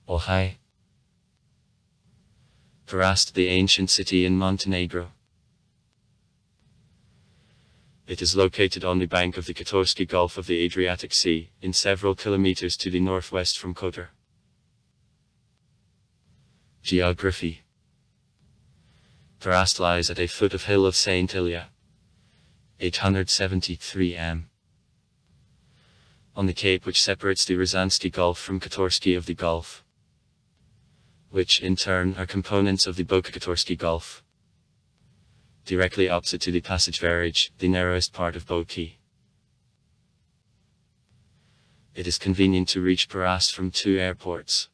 Ohai. Perast, the ancient city in Montenegro. It is located on the bank of the Kotorski Gulf of the Adriatic Sea, in several kilometers to the northwest from Kotor. Geography. Perast lies at a foot of hill of St. Ilya, 873 m, on the cape which separates the Ryazanski Gulf from Kotorski of the Gulf, which in turn are components of the Boka-Kotorski Gulf, directly opposite to the passage Verage, the narrowest part of Boki. It is convenient to reach Perast from two airports.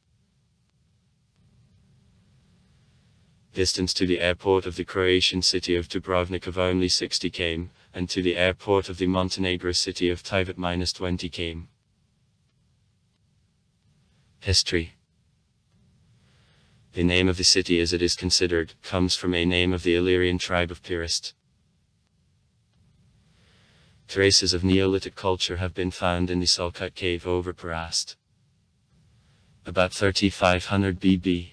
Distance to the airport of the Croatian city of Dubrovnik of only 60 km, and to the airport of the Montenegro city of Tivat -20 km. History. The name of the city, as it is considered, comes from a name of the Illyrian tribe of Perast. Traces of Neolithic culture have been found in the Salkut cave over Perast, about 3500 BB.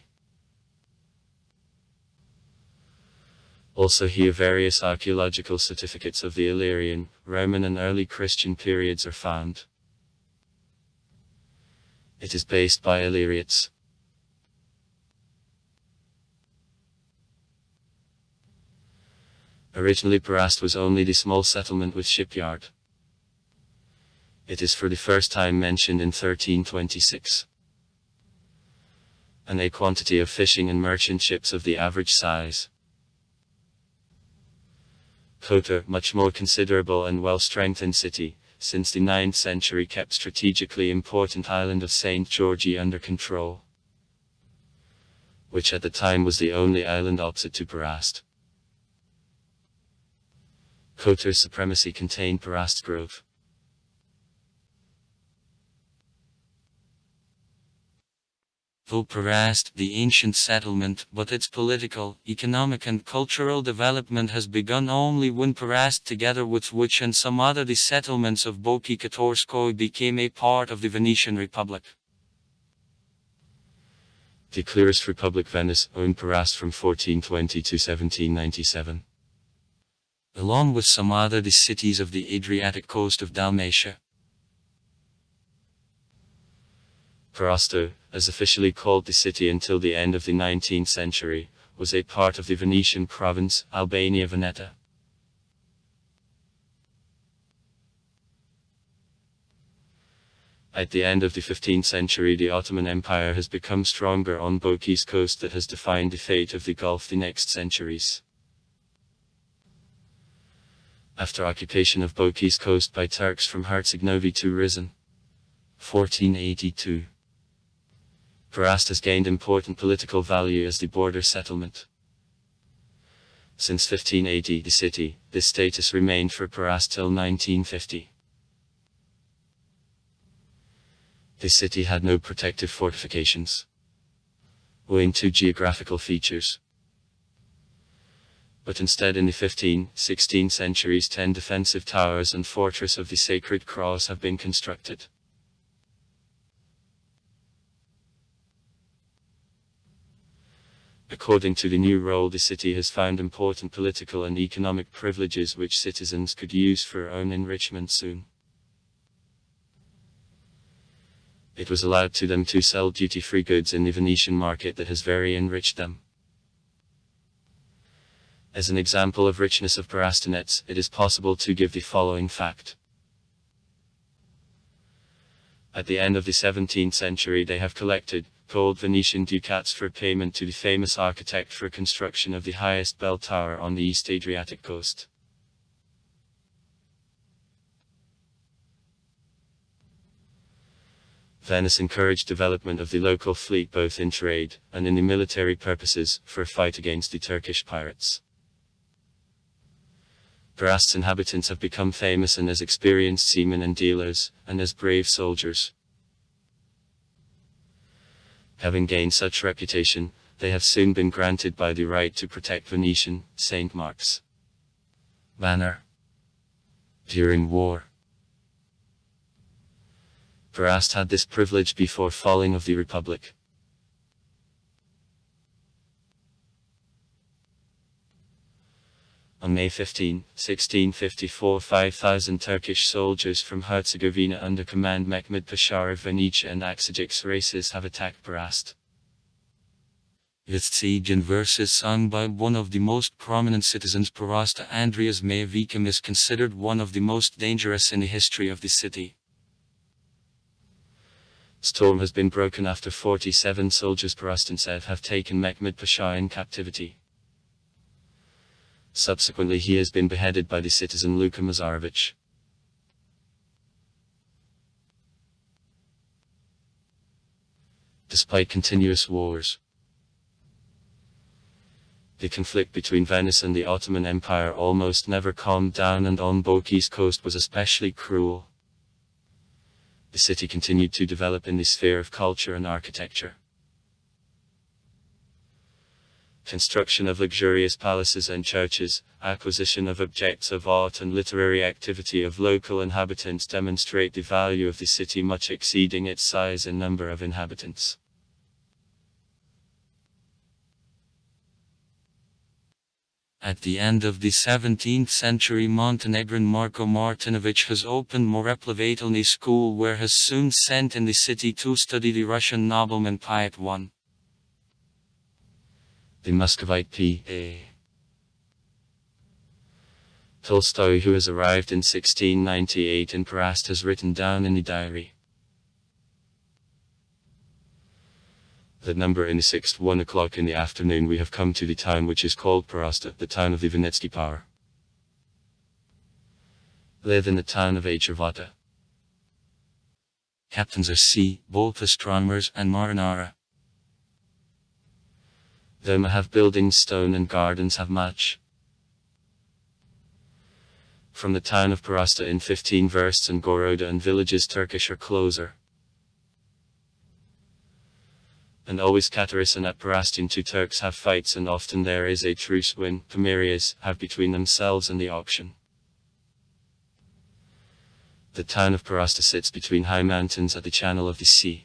Also here various archaeological certificates of the Illyrian, Roman and early Christian periods are found. It is based by Illyrians. Originally Perast was only the small settlement with shipyard. It is for the first time mentioned in 1326. And a quantity of fishing and merchant ships of the average size. Kotor, much more considerable and well-strengthened city, since the 9th century kept strategically important island of St. Georgi under control, which at the time was the only island opposite to Perast. Kotor's supremacy contained Perast's growth. Though Perast, the ancient settlement, but its political, economic and cultural development has begun only when Perast, together with which and some other the settlements of Boki Kotorskoi, became a part of the Venetian Republic. The clearest Republic Venice owned Perast from 1420 to 1797. Along with some other the cities of the Adriatic coast of Dalmatia. Perast, as officially called the city until the end of the 19th century, was a part of the Venetian province, Albania Veneta. At the end of the 15th century, the Ottoman Empire has become stronger on Boki's coast that has defined the fate of the Gulf the next centuries. After occupation of Boki's coast by Turks from Herzegovina to Rizan, 1482. Perast has gained important political value as the border settlement. Since 1580, this status remained for Perast till 1950. The city had no protective fortifications, owing to geographical features. But instead in the 15th, 16th centuries 10 defensive towers and fortress of the Sacred Cross have been constructed. According to the new role, the city has found important political and economic privileges which citizens could use for their own enrichment soon. It was allowed to them to sell duty-free goods in the Venetian market that has very enriched them. As an example of richness of Perastinates, it is possible to give the following fact. At the end of the 17th century they have collected gold Venetian ducats for payment to the famous architect for construction of the highest bell tower on the East Adriatic coast. Venice encouraged development of the local fleet both in trade and in the military purposes for a fight against the Turkish pirates. Perast's inhabitants have become famous and as experienced seamen and dealers, and as brave soldiers. Having gained such reputation, they have soon been granted by the right to protect Venetian, St. Mark's banner during war. Perast had this privilege before falling of the Republic. On May 15, 1654, 5,000 Turkish soldiers from Herzegovina under command Mehmed Pasha of Venetia and Aksajik's races have attacked Perast. Its siege and verses sung by one of the most prominent citizens, Perast Andreas Mayavikim, is considered one of the most dangerous in the history of the city. Storm has been broken after 47 soldiers Perastantsev have taken Mehmed Pasha in captivity. Subsequently he has been beheaded by the citizen Luka Mazarovich. Despite continuous wars, the conflict between Venice and the Ottoman Empire almost never calmed down, and on Boki's coast was especially cruel. The city continued to develop in the sphere of culture and architecture. Construction of luxurious palaces and churches, acquisition of objects of art and literary activity of local inhabitants demonstrate the value of the city, much exceeding its size and number of inhabitants. At the end of the 17th century, Montenegrin Marko Martinović has opened Moreplevatelny school, where has soon sent in the city to study the Russian nobleman Piet I. The Muscovite P.A. Tolstoy, who has arrived in 1698 in Perast, has written down in the diary that number in the 6th 1 o'clock in the afternoon we have come to the town which is called Perast, the town of the Venetsky power. Live in the town of Chervata. Captains are sea, both astronomers and marinara. Doma have buildings, stone and gardens have much. From the town of Perast in 15 versts and Goroda and villages Turkish are closer. And always Kataris and at Perastin two Turks have fights, and often there is a truce when Pomerias have between themselves and the auction. The town of Perast sits between high mountains at the channel of the sea.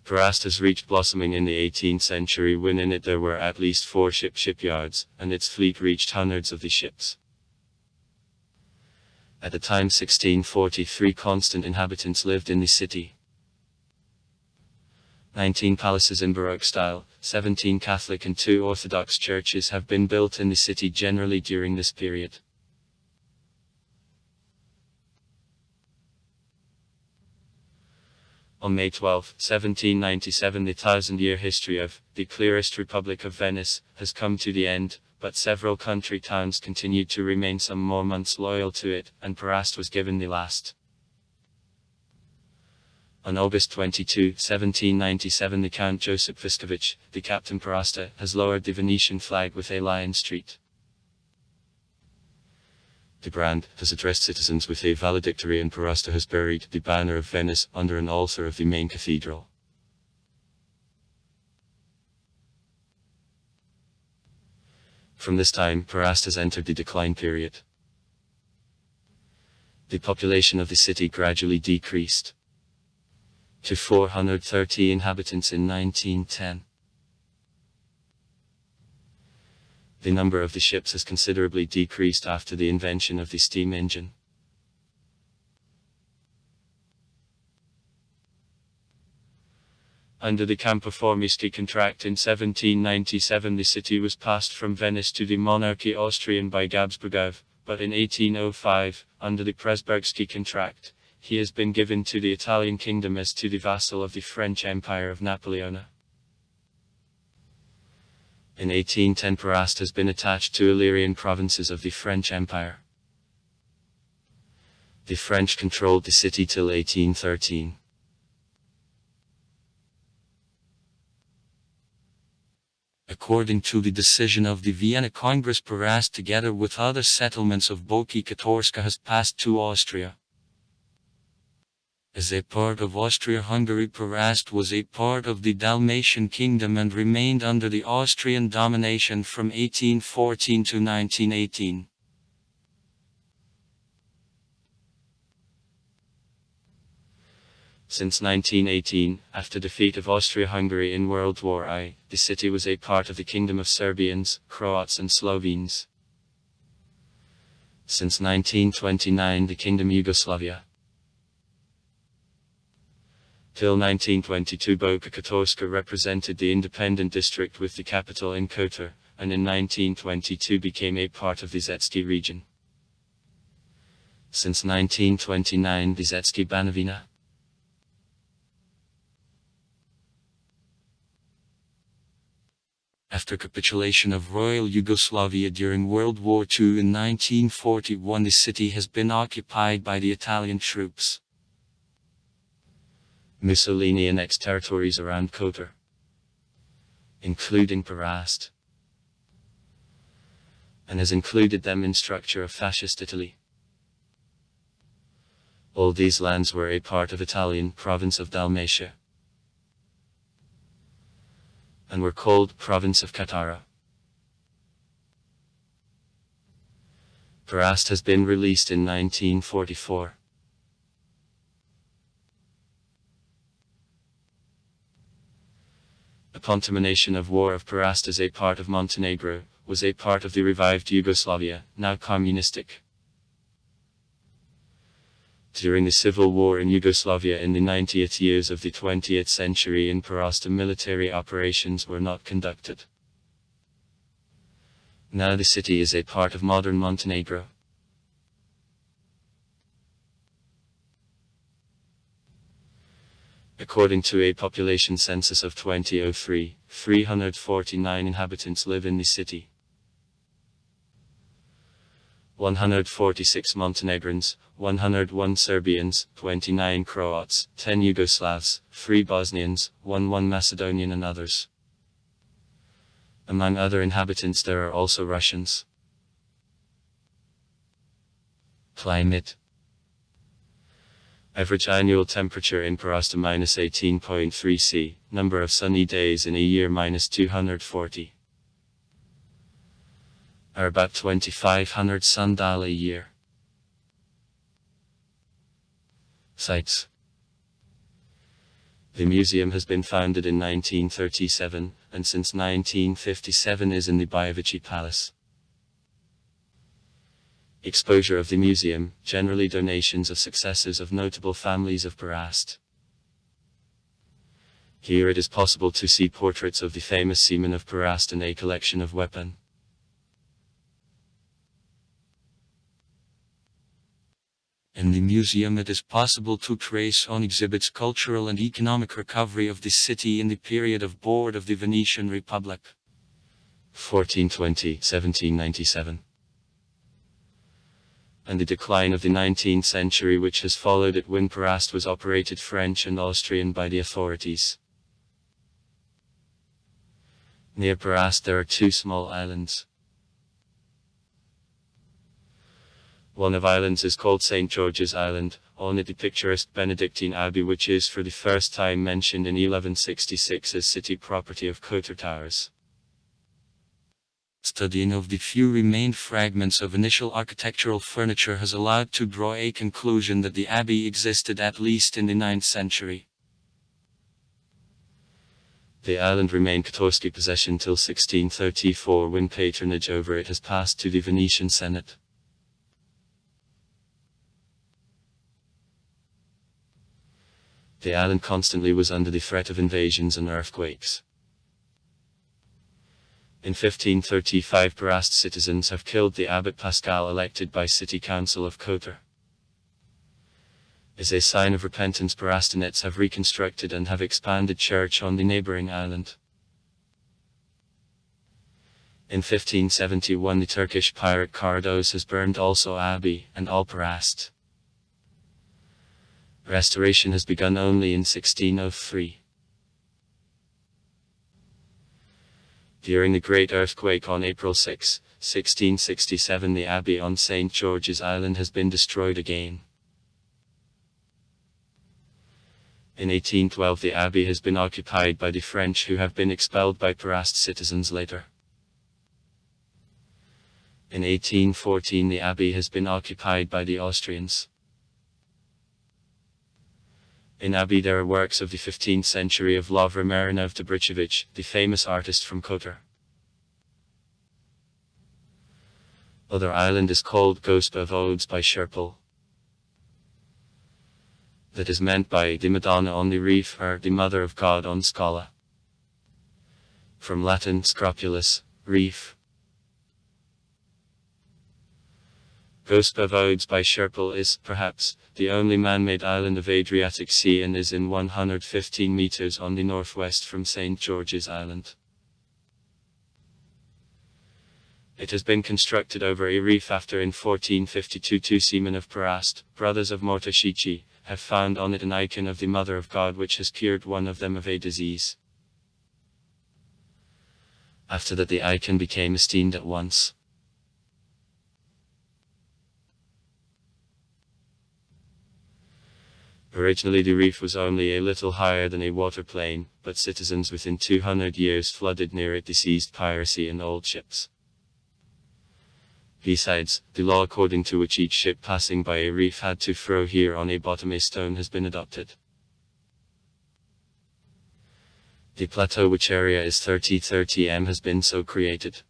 Perast has reached blossoming in the 18th century, when in it there were at least 4 shipyards, and its fleet reached hundreds of the ships. At the time 1643 constant inhabitants lived in the city. 19 palaces in Baroque style, 17 Catholic and 2 Orthodox churches have been built in the city generally during this period. On May 12, 1797, the 1,000-year history of the clearest Republic of Venice has come to the end, but several country towns continued to remain some more months loyal to it, and Perast was given the last. On August 22, 1797, the Count Josip Viscovich, the Captain Perasta, has lowered the Venetian flag with a lion street. The Brand has addressed citizens with a valedictory, and Perasta has buried the banner of Venice under an altar of the main cathedral. From this time, Perast has entered the decline period. The population of the city gradually decreased to 430 inhabitants in 1910. The number of the ships has considerably decreased after the invention of the steam engine. Under the Campo-Formeschi contract in 1797, the city was passed from Venice to the monarchy Austrian by Gabsburgov, but in 1805, under the Presburgsky contract, he has been given to the Italian kingdom as to the vassal of the French Empire of Napoleon. In 1810, Perast has been attached to Illyrian provinces of the French Empire. The French controlled the city till 1813. According to the decision of the Vienna Congress, Perast, together with other settlements of Boki Kotorska, has passed to Austria. As a part of Austria-Hungary, Perast was a part of the Dalmatian Kingdom and remained under the Austrian domination from 1814 to 1918. Since 1918, after defeat of Austria-Hungary in World War I, the city was a part of the Kingdom of Serbians, Croats and Slovenes. Since 1929 the Kingdom Yugoslavia. Till 1922 Boka Kotorska represented the independent district with the capital in Kotor, and in 1922 became a part of the Zetski region. Since 1929 the Zetski Banovina. After capitulation of Royal Yugoslavia during World War II in 1941 the city has been occupied by the Italian troops. Mussolini annexed territories around Kotor, including Perast, and has included them in structure of fascist Italy. All these lands were a part of Italian province of Dalmatia, and were called Province of Katara. Perast has been released in 1944. Upon termination of War of Perast as a part of Montenegro, was a part of the revived Yugoslavia, now communistic. During the civil war in Yugoslavia in the 90th years of the 20th century in Perast military operations were not conducted. Now the city is a part of modern Montenegro. According to a population census of 2003, 349 inhabitants live in the city. 146 Montenegrins, 101 Serbians, 29 Croats, 10 Yugoslavs, 3 Bosnians, 1 Macedonian and others. Among other inhabitants there are also Russians. Climate. Average annual temperature in Perast -18.3 C, number of sunny days in a year -240. Are about 2,500 sundial a year. Sites. The museum has been founded in 1937, and since 1957 is in the Bajevici Palace. Exposure of the museum, generally donations of successors of notable families of Perast. Here it is possible to see portraits of the famous seamen of Perast and a collection of weapons. In the museum it is possible to trace on exhibits cultural and economic recovery of the city in the period of board of the Venetian Republic. 1420-1797. And the decline of the 19th century which has followed it when Perast was operated French and Austrian by the authorities. Near Perast there are 2 small islands. One of islands is called St. George's Island, on it the picturesque Benedictine Abbey which is for the first time mentioned in 1166 as city property of Kotor Towers. Studying of the few remained fragments of initial architectural furniture has allowed to draw a conclusion that the abbey existed at least in the 9th century. The island remained Kotorski possession till 1634 when patronage over it has passed to the Venetian Senate. The island constantly was under the threat of invasions and earthquakes. In 1535 Perast citizens have killed the abbot Pascal elected by city council of Kotor. As a sign of repentance Perastanites have reconstructed and have expanded church on the neighboring island. In 1571 the Turkish pirate Karados has burned also abbey and all Perast. Restoration has begun only in 1603. During the Great Earthquake on April 6, 1667 the abbey on St. George's Island has been destroyed again. In 1812 the abbey has been occupied by the French who have been expelled by Perast citizens later. In 1814 the abbey has been occupied by the Austrians. In Abbey there are works of the 15th century of Lovra Marinov Dobrichevich, the famous artist from Kotor. Other island is called Gospa of Odes by Sherpal. That is meant by the Madonna on the reef or the Mother of God on Scala. From Latin scropulus, reef. Gospa of Odes by Sherpal is, perhaps, the only man-made island of Adriatic Sea and is in 115 meters on the northwest from St. George's Island. It has been constructed over a reef after in 1452 two seamen of Perast, brothers of Mortashichi, have found on it an icon of the Mother of God which has cured one of them of a disease. After that the icon became esteemed at once. Originally the reef was only a little higher than a waterplane, but citizens within 200 years flooded near it seized piracy and old ships. Besides, the law according to which each ship passing by a reef had to throw here on a bottom a stone has been adopted. The plateau which area is 30 m has been so created.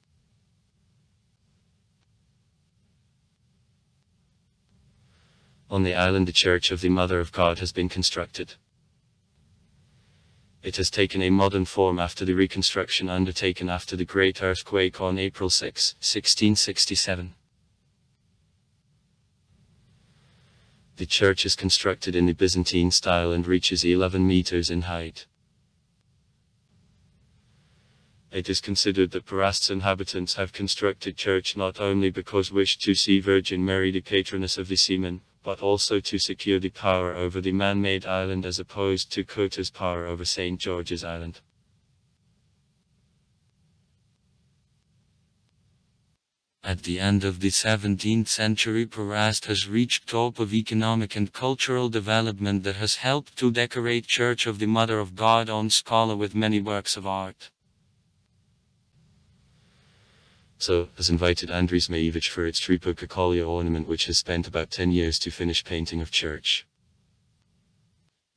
On the island the Church of the Mother of God has been constructed. It has taken a modern form after the reconstruction undertaken after the great earthquake on April 6, 1667. The church is constructed in the Byzantine style and reaches 11 meters in height. It is considered that Perast's inhabitants have constructed church not only because wished to see Virgin Mary the patroness of the seamen, but also to secure the power over the man-made island as opposed to Kotor's power over St. George's Island. At the end of the 17th century, Perast has reached top of economic and cultural development that has helped to decorate Church of the Mother of God on Scala with many works of art. So, has invited Andris Majevich for its Tripocacolia ornament which has spent about 10 years to finish painting of church.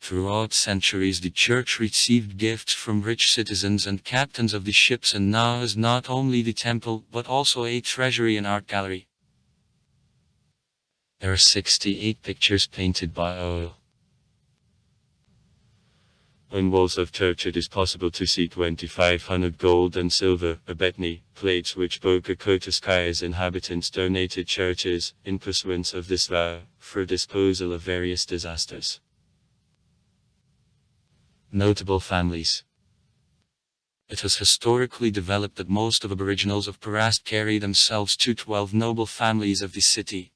Throughout centuries the church received gifts from rich citizens and captains of the ships and now is not only the temple but also a treasury and art gallery. There are 68 pictures painted by oil. On walls of church it is possible to see 2,500 gold and silver abetny plates which Boka Kotorskaya's inhabitants donated churches, in pursuance of this vow, for disposal of various disasters. Notable families. It has historically developed that most of aboriginals of Perast carry themselves to 12 noble families of the city.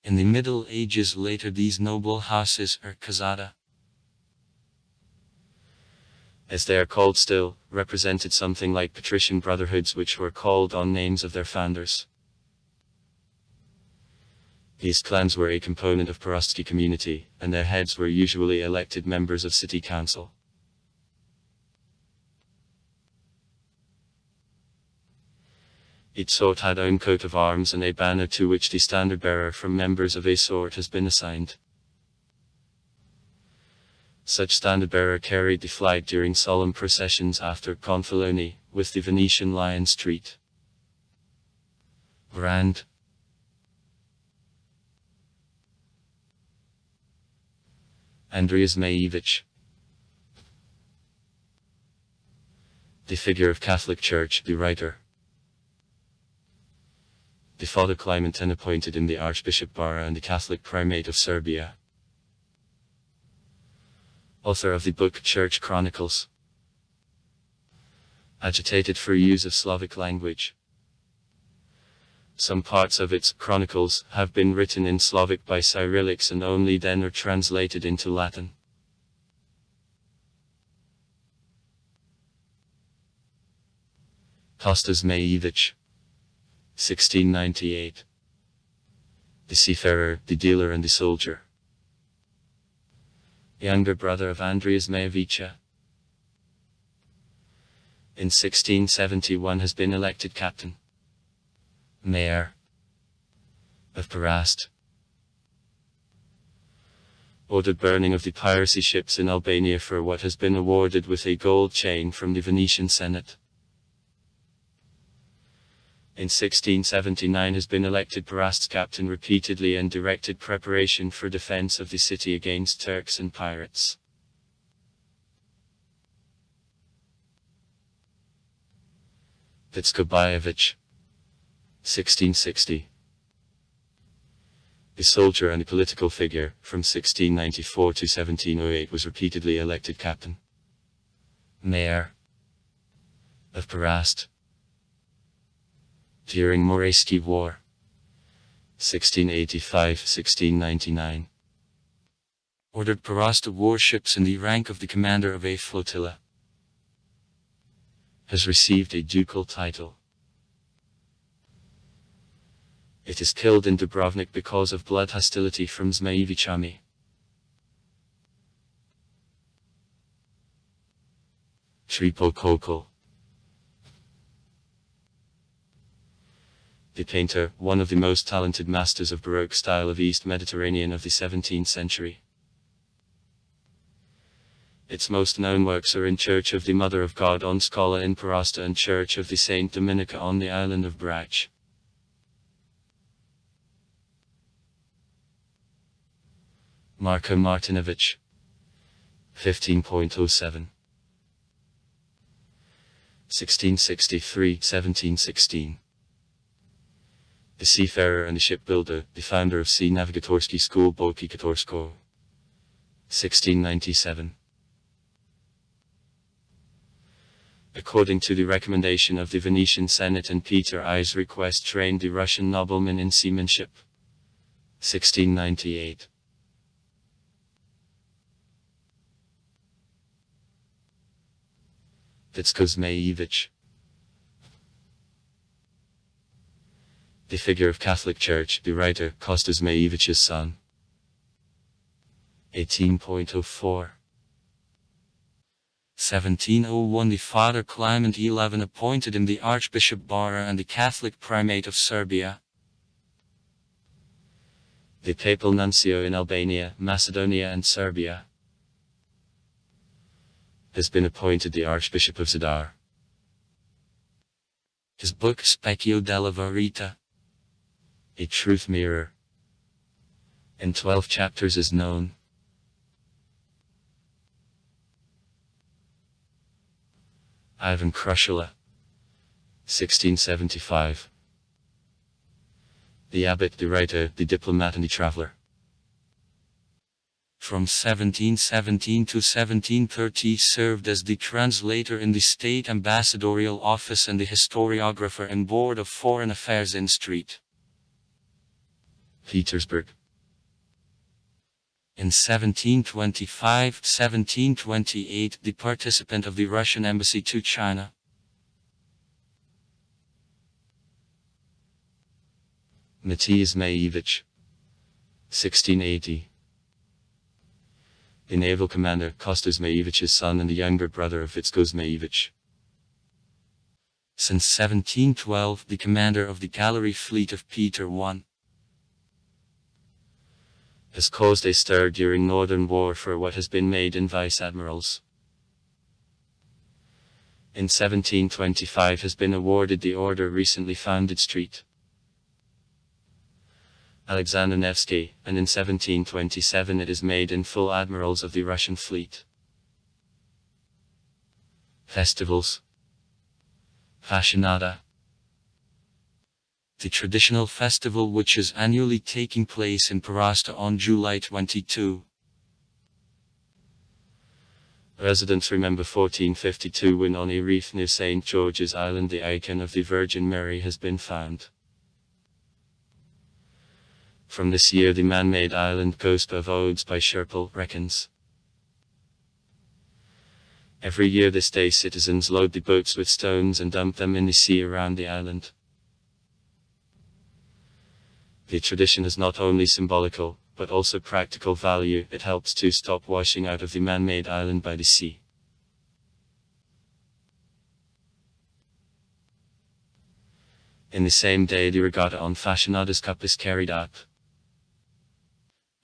In the Middle Ages later these noble houses are Kazada, as they are called still, represented something like patrician brotherhoods which were called on names of their founders. These clans were a component of Perastski community, and their heads were usually elected members of city council. Each sort had own coat of arms and a banner to which the standard bearer from members of a sort has been assigned. Such standard bearer carried the flag during solemn processions after Confaloni, with the Venetian Lion Street Brand. Andris Majevich. The figure of Catholic Church, the writer. The Father Clementin appointed in the Archbishop Bara and the Catholic Primate of Serbia. Author of the book Church Chronicles. Agitated for use of Slavic language. Some parts of its chronicles have been written in Slavic by Cyrillics and only then are translated into Latin. Kostas Majevich. 1698. The seafarer, the dealer and the soldier. Younger brother of Andris Majevicha. In 1671 has been elected captain. Mayor of Perast. ordered burning of the piracy ships in Albania for what has been awarded with a gold chain from the Venetian Senate. In 1679 has been elected Perast's captain repeatedly and directed preparation for defense of the city against Turks and pirates. Vickobajević, 1660. A soldier and a political figure, from 1694 to 1708 was repeatedly elected captain. Mayor of Perast during Moresky War, 1685-1699. Ordered Perast warships in the rank of the commander of a flotilla. Has received a ducal title. It is killed in Dubrovnik because of blood hostility from Zmajević army. Tripo Kokol. The painter, one of the most talented masters of Baroque style of East Mediterranean of the 17th century. Its most known works are in Church of the Mother of God on Scala in Perast and Church of the Saint Dominica on the island of Brač. Marko Martinović, 15.07. 1663-1716. The seafarer and the shipbuilder, the founder of Sea Navigatorski School Boki Katorsko. 1697. According to the recommendation of the Venetian Senate and Peter I's request, trained the Russian noblemen in seamanship. 1698. Vickobajević. The figure of Catholic Church, the writer, Kostas Zmajević's son. 18.04. 1701 The Father Clement XI appointed him the Archbishop Bara and the Catholic Primate of Serbia. The Papal Nuncio in Albania, Macedonia and Serbia. Has been appointed the Archbishop of Zadar. His book Specchio della Verità, A Truth Mirror, in 12 chapters is known. Ivan Krushela, 1675. The abbot, the writer, the diplomat and the traveller. From 1717 to 1730 served as the translator in the State Ambassadorial Office and the historiographer and Board of Foreign Affairs in St. Petersburg. In 1725-1728 the participant of the Russian embassy to China. Matthias Zmajević, 1680. The naval commander, Kostas Zmajević's son and the younger brother of Vicko Zmajević. Since 1712 the commander of the gallery fleet of Peter I. Has caused a stir during Northern War for what has been made in vice-admirals. In 1725 has been awarded the order recently founded St. Alexander Nevsky, and in 1727 it is made in full admirals of the Russian fleet. Festivals. Fashionata. The traditional festival which is annually taking place in Perast on July 22. Residents remember 1452 when on a reef near St. George's Island the icon of the Virgin Mary has been found. From this year the man-made island Gospa of Odes by Sherpel reckons. Every year this day citizens load the boats with stones and dump them in the sea around the island. The tradition has not only symbolical, but also practical value. It helps to stop washing out of the man-made island by the sea. In the same day the regatta on Fashionata's Cup is carried out.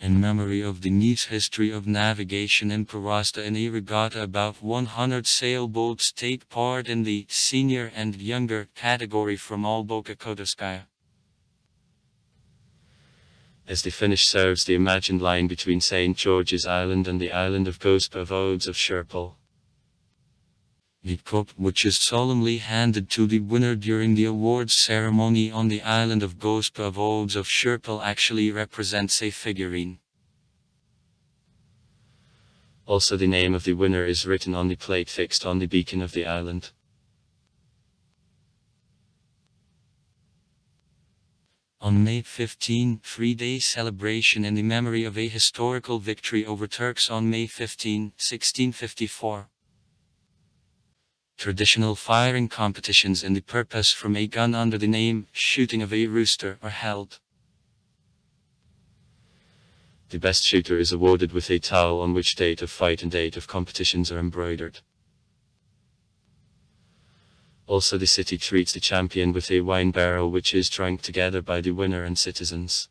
In memory of the neat history of navigation in Perast and a regatta, about 100 sailboats take part in the senior and younger category from all Boka Kotorskaya. As the finish serves the imagined line between St. George's Island and the island of Gospa Vodes of Sherpal. The cup, which is solemnly handed to the winner during the awards ceremony on the island of Gospa Vodes of Sherpal, actually represents a figurine. Also, the name of the winner is written on the plate fixed on the beacon of the island. On May 15, 3-day celebration in the memory of a historical victory over Turks on May 15, 1654. Traditional firing competitions in the purpose from a gun under the name shooting of a rooster are held. The best shooter is awarded with a towel on which date of fight and date of competitions are embroidered. Also, the city treats the champion with a wine barrel which is drunk together by the winner and citizens.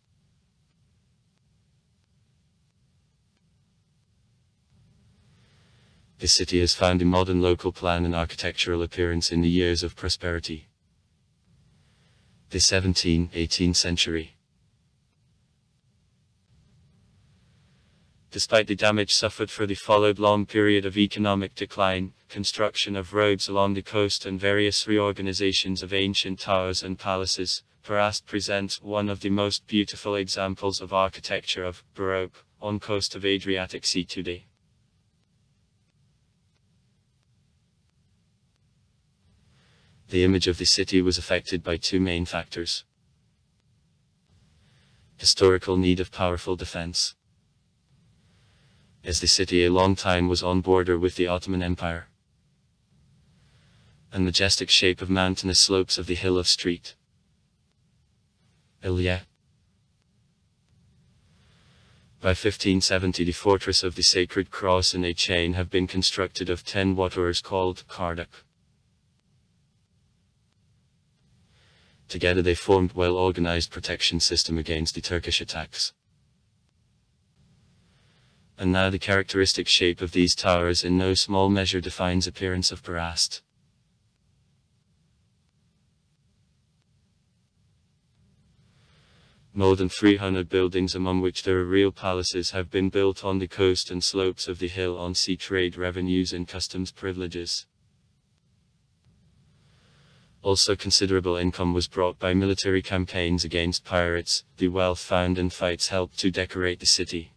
The city has found a modern local plan and architectural appearance in the years of prosperity. The 17th-18th century. Despite the damage suffered for the followed long period of economic decline, construction of roads along the coast and various reorganizations of ancient towers and palaces, Perast presents one of the most beautiful examples of architecture of Baroque on coast of Adriatic Sea today. The image of the city was affected by two main factors: historical need of powerful defense, as the city a long time was on border with the Ottoman Empire, and majestic shape of mountainous slopes of the hill of Street. Ilya. By 1570 the fortress of the Sacred Cross and a chain have been constructed of 10 waters called Karduk. Together they formed well-organized protection system against the Turkish attacks. And now the characteristic shape of these towers in no small measure defines appearance of Perast. More than 300 buildings, among which there are real palaces, have been built on the coast and slopes of the hill on sea trade revenues and customs privileges. Also considerable income was brought by military campaigns against pirates. The wealth found in fights helped to decorate the city.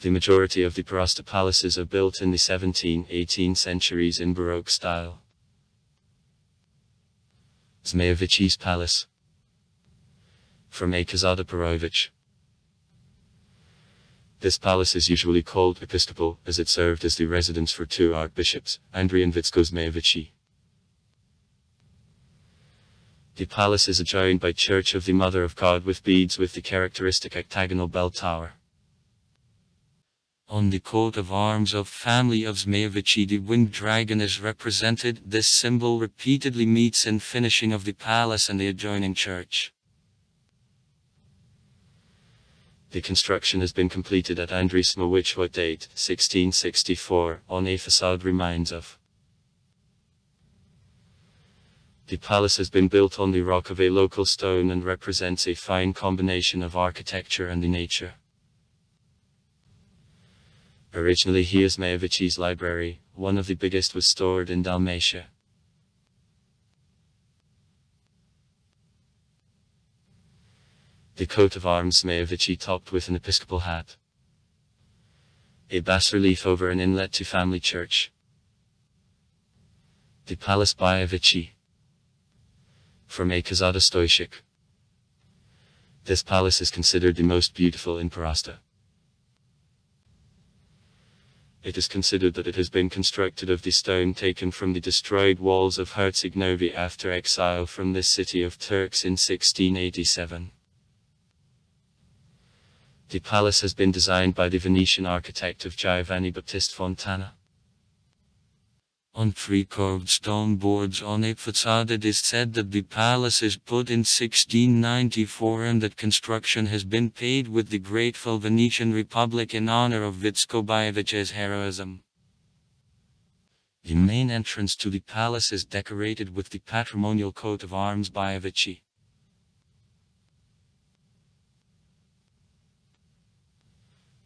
The majority of the Perast palaces are built in the 17th-18th centuries in Baroque style. Zmejevici's Palace, from a Kazada Perovic. This palace is usually called episcopal, as it served as the residence for two archbishops, Andrei and Vitsko Zmejevici. The palace is adjoined by Church of the Mother of God with beads with the characteristic octagonal bell tower. On the coat of arms of family of Zmejevici, the winged dragon is represented. This symbol repeatedly meets in finishing of the palace and the adjoining church. The construction has been completed at Andrei Smowich. What date? 1664, on a facade reminds of. The palace has been built on the rock of a local stone and represents a fine combination of architecture and the nature. Originally here's Zmejevici's library, one of the biggest was stored in Dalmatia. The coat of arms Zmejevici topped with an episcopal hat. A bas-relief over an inlet to family church. The Palace Bajevici, from a Kazada Stoichik. This palace is considered the most beautiful in Perast. It is considered that it has been constructed of the stone taken from the destroyed walls of Herceg-Novi after exile from this city of Turks in 1687. The palace has been designed by the Venetian architect of Giovanni Battista Fontana. On three carved stone boards on a facade it is said that the palace is put in 1694 and that construction has been paid with the grateful Venetian Republic in honor of Vickovievic's heroism. The main entrance to the palace is decorated with the patrimonial coat of arms by Vici.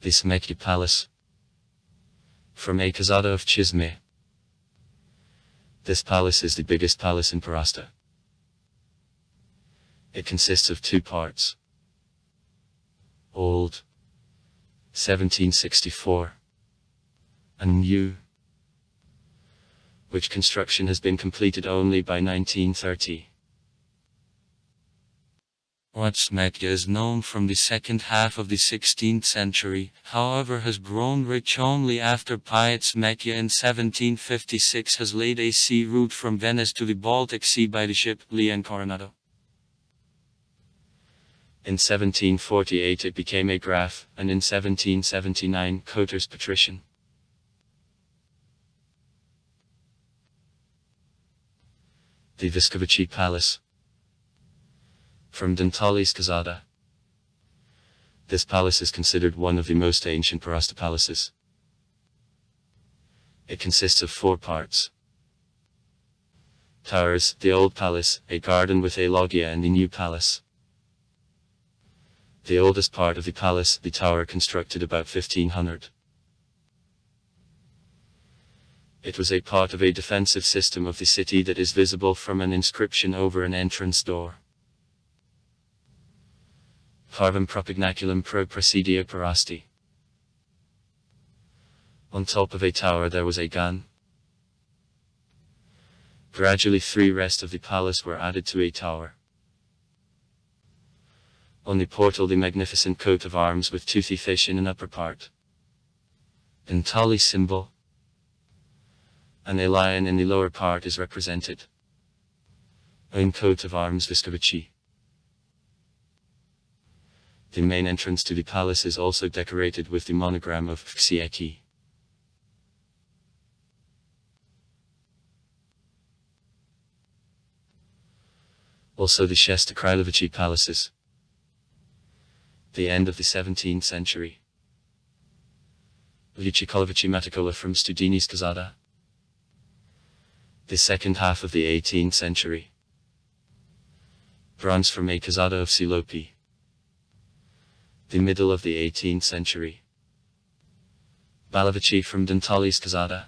The Smecchia Palace. From a casata of Chisme. This palace is the biggest palace in Perast. It consists of two parts. Old, 1764, and new, which construction has been completed only by 1930. What Smecchia is known from the second half of the 16th century, however has grown rich only after Piet Smecchia in 1756 has laid a sea route from Venice to the Baltic Sea by the ship Leon Coronado. In 1748 it became a graph, and in 1779 coter's patrician. The Vescovici Palace. From Dantali's Casada. This palace is considered one of the most ancient Perast palaces. It consists of four parts. Towers, the old palace, a garden with a loggia and the new palace. The oldest part of the palace, the tower constructed about 1500. It was a part of a defensive system of the city that is visible from an inscription over an entrance door. Parvum propugnaculum pro presidio Perasti. On top of a tower there was a gun. Gradually 3 rest of the palace were added to a tower. On the portal the magnificent coat of arms with toothy fish in an upper part. Dantali symbol. And a lion in the lower part is represented. Own coat of arms Vescovici. The main entrance to the palace is also decorated with the monogram of Vxieki. Also the Shesta Krailovici palaces. The end of the 17th century. Vujicikovici Maticola from Studini's Casada. The second half of the 18th century. Bronze from a Casada of Silopi. The middle of the 18th century. Balavici from Dantali's Casada.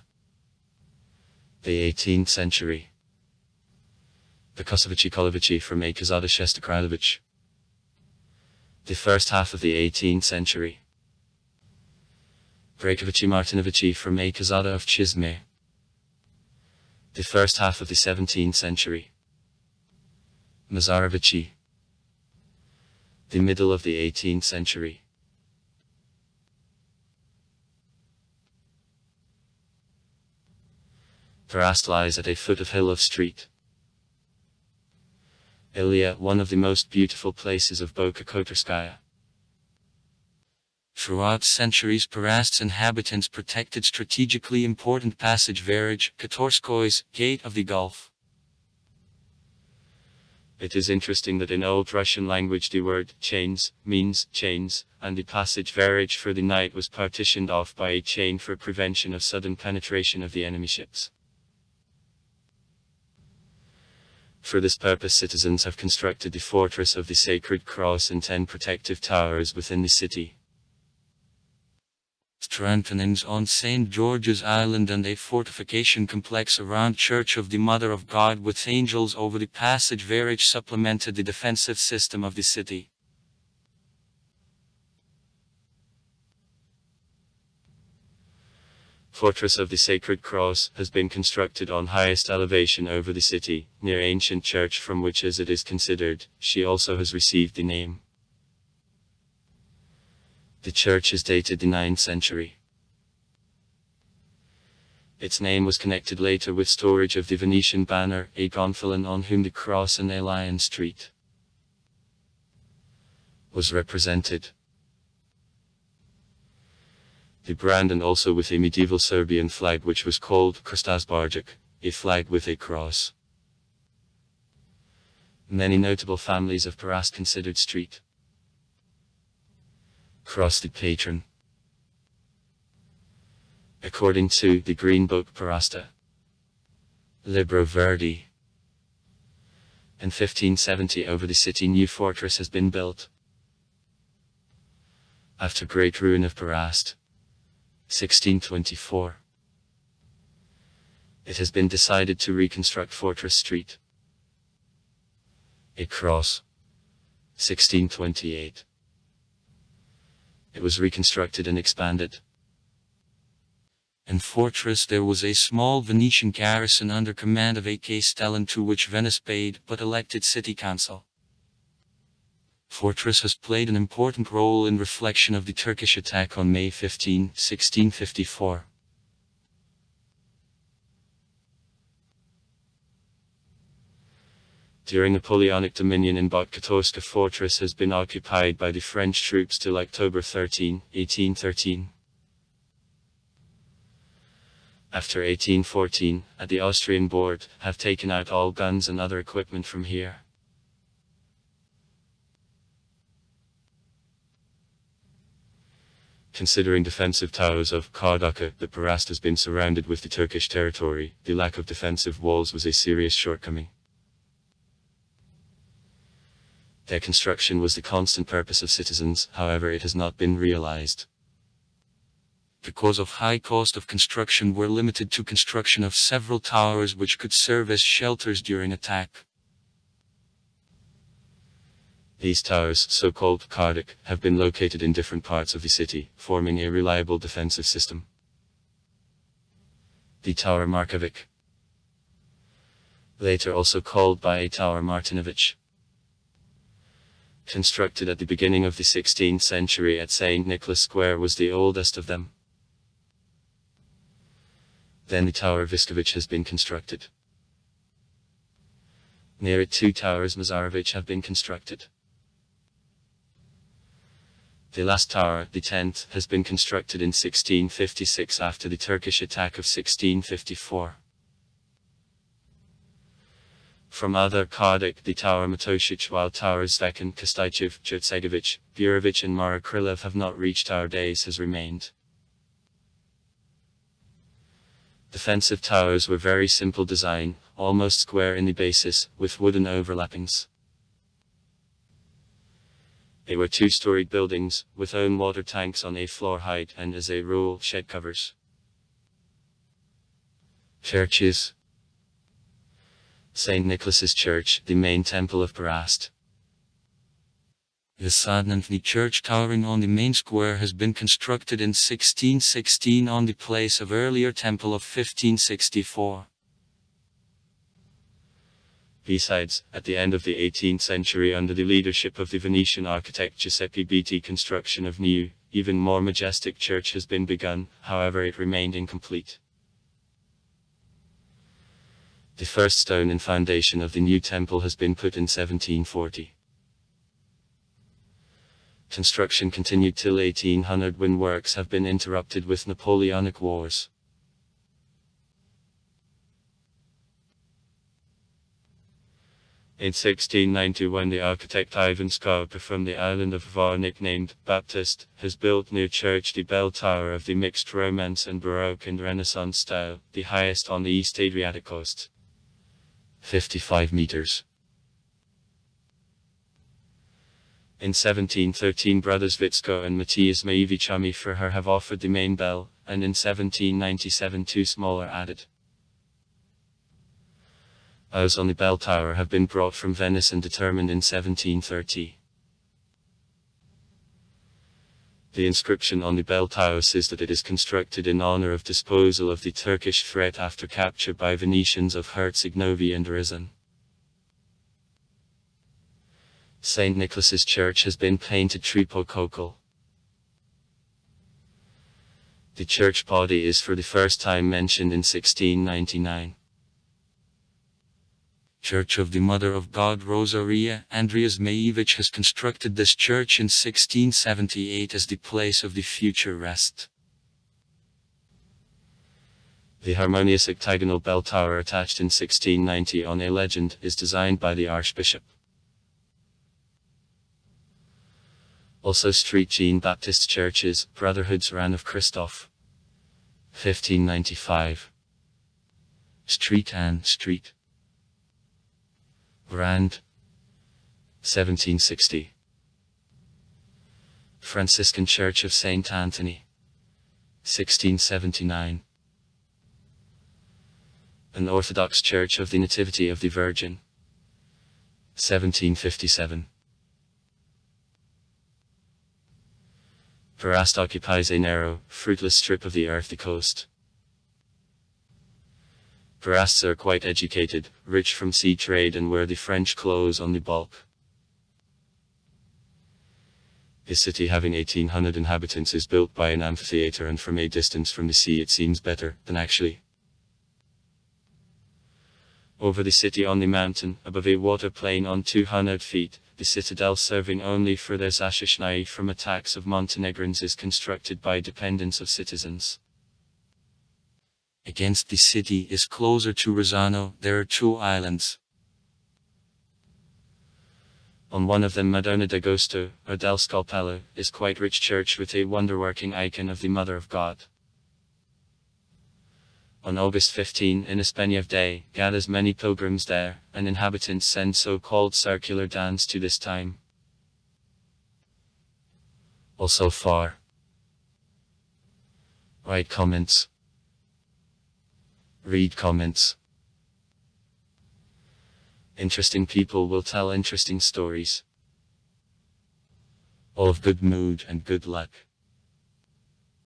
The 18th century. Kosovici Kolovici from a Casada Shesta Krailovic. The first half of the 18th century. Brekovici Martinovici from a Casada of Chisme. The first half of the 17th century. Mazarovici. The middle of the 18th century. Perast lies at a foot of hill of street. Ilia, one of the most beautiful places of Boka Kotorskaya. Throughout centuries Perast's inhabitants protected strategically important passage Verage, Kotorskoy's, Gate of the Gulf. It is interesting that in Old Russian language the word chains means chains, and the passage Verage for the night was partitioned off by a chain for prevention of sudden penetration of the enemy ships. For this purpose citizens have constructed the Fortress of the Sacred Cross and 10 protective towers within the city. Strengthenings on St. George's Island and a fortification complex around Church of the Mother of God with angels over the passage Verage supplemented the defensive system of the city. Fortress of the Sacred Cross has been constructed on highest elevation over the city, near ancient church from which, as it is considered, she also has received the name. The church is dated the 9th century. Its name was connected later with storage of the Venetian banner, a gonfalon on whom the cross and a lion street was represented. The brand, and also with a medieval Serbian flag which was called Krstazbarjak, a flag with a cross. Many notable families of Perast considered street cross the patron. According to the Green Book Perasta Libro Verde, in 1570 over the city new fortress has been built. After great ruin of Perast, 1624, it has been decided to reconstruct Fortress Street. A cross, 1628. It was reconstructed and expanded. In Fortress there was a small Venetian garrison under command of A.K. Stellan, to which Venice paid but elected city council. Fortress has played an important role in reflection of the Turkish attack on May 15, 1654. During Napoleonic dominion in Botkatorska, fortress has been occupied by the French troops till October 13, 1813. After 1814, at the Austrian board, have taken out all guns and other equipment from here. Considering defensive towers of Kardaka, the Perast has been surrounded with the Turkish territory, the lack of defensive walls was a serious shortcoming. Their construction was the constant purpose of citizens, however it has not been realized. Because of high cost of construction were limited to construction of several towers which could serve as shelters during attack. These towers, so-called Kardak, have been located in different parts of the city, forming a reliable defensive system. The Tower Markovic, later also called by a Tower Martinovic, constructed at the beginning of the 16th century at St. Nicholas Square, was the oldest of them. Then the Tower Viskovic has been constructed. Near it 2 towers Mazarovic have been constructed. The last tower, the 10th, has been constructed in 1656 after the Turkish attack of 1654. From other Kardak, the Tower Matosic, while towers Zvekan, Kostaichev, Jurtsegovic, Burovic and Marakrilov have not reached our days, has remained. Defensive towers were very simple design, almost square in the basis, with wooden overlappings. They were 2-storied buildings, with own water tanks on a floor height and, as a rule, shed covers. Churches. St. Nicholas's Church, the main temple of Perast. The Sadnantni church towering on the main square has been constructed in 1616 on the place of earlier temple of 1564. Besides, at the end of the 18th century, under the leadership of the Venetian architect Giuseppe Betti, construction of new, even more majestic church has been begun, however it remained incomplete. The first stone and foundation of the new temple has been put in 1740. Construction continued till 1800, when works have been interrupted with Napoleonic wars. In 1691, the architect Ivan Skarpa from the island of Hvar, nicknamed Baptist, has built new church, the bell tower of the mixed Romance and Baroque and Renaissance style, the highest on the East Adriatic coast. 55 meters. In 1713, brothers Vitsko and Matthias Maievichami for her have offered the main bell, and in 1797 2 smaller added. Ours on the bell tower have been brought from Venice and determined in 1730. The inscription on the bell tower says that it is constructed in honor of disposal of the Turkish threat after capture by Venetians of Herzegovina and Rizan. St. Nicholas's Church has been painted tripococcal. The church body is for the first time mentioned in 1699. Church of the Mother of God Rosaria, Andreas Majevic has constructed this church in 1678 as the place of the future rest. The harmonious octagonal bell tower attached in 1690 on a legend is designed by the Archbishop. Also Street Jean Baptist Churches, Brotherhoods Ran of Christoph. 1595. Street Anne Street. Rand. 1760. Franciscan Church of St. Anthony. 1679. An Orthodox Church of the Nativity of the Virgin. 1757. Perast occupies a narrow, fruitless strip of the earthly coast. Perasts are quite educated, rich from sea trade and wear the French clothes on the bulk. The city having 1800 inhabitants is built by an amphitheater, and from a distance from the sea it seems better than actually. Over the city on the mountain, above a water plain on 200 feet, the citadel serving only for their Zashishnai from attacks of Montenegrins is constructed by dependents of citizens. Against the city is closer to Rozzano, there are two islands. On one of them Madonna d'Agosto, or del Scalpello, is quite rich church with a wonder-working icon of the Mother of God. On August 15 in Espeniev Day, gathers many pilgrims there, and inhabitants send so-called circular dance to this time. Also far. Write comments. Read comments. Interesting people will tell interesting stories. All of good mood and good luck.